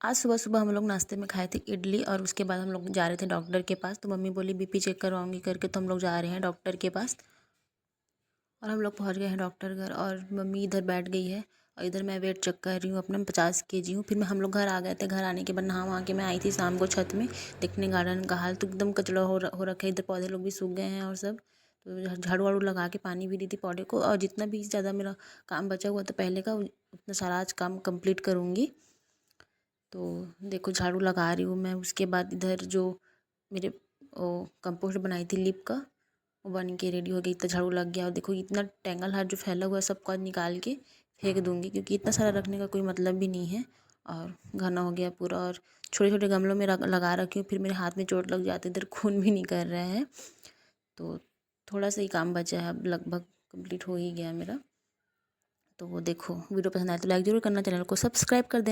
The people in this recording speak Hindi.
आज सुबह सुबह हम लोग नाश्ते में खाए थे इडली और उसके बाद हम लोग जा रहे थे डॉक्टर के पास। तो मम्मी बोली बीपी चेक करवाऊंगी करके, तो हम लोग जा रहे हैं डॉक्टर के पास। और हम लोग पहुंच गए हैं डॉक्टर घर और मम्मी इधर बैठ गई है और इधर मैं वेट चेक कर रही हूँ अपना। 50 kg हूँ। फिर हम लोग घर आ गए थे। घर आने के बाद नहा वहाँ के मैं आई थी शाम को छत में देखने गार्डन का हाल। तो एकदम कचड़ा हो रखा है इधर, पौधे लोग भी सूख गए हैं और सब। तो झाड़ू वाड़ू लगा के पानी भी दी थी पौधे को। और जितना भी ज़्यादा मेरा काम बचा हुआ था पहले का, उतना सारा आज काम कंप्लीट करूँगी। तो देखो झाड़ू लगा रही हूँ मैं। उसके बाद इधर जो मेरे वो कंपोस्ट बनाई थी लीप का, वो बन के रेडी हो गई। इतना झाड़ू लग गया और देखो इतना टेंगल हाथ जो फैला हुआ है सबको आज निकाल के फेंक दूँगी, क्योंकि इतना सारा रखने का कोई मतलब भी नहीं है। और घना हो गया पूरा। और छोटे छोटे गमलों में लगा रखी हूँ, फिर मेरे हाथ में चोट लग जाती है। इधर खून भी नहीं कर रहा है। तो थोड़ा सा ही काम बचा है, अब लगभग कंप्लीट हो ही गया मेरा। तो वो देखो, वीडियो पसंद आए तो लाइक ज़रूर करना, चैनल को सब्सक्राइब कर देना।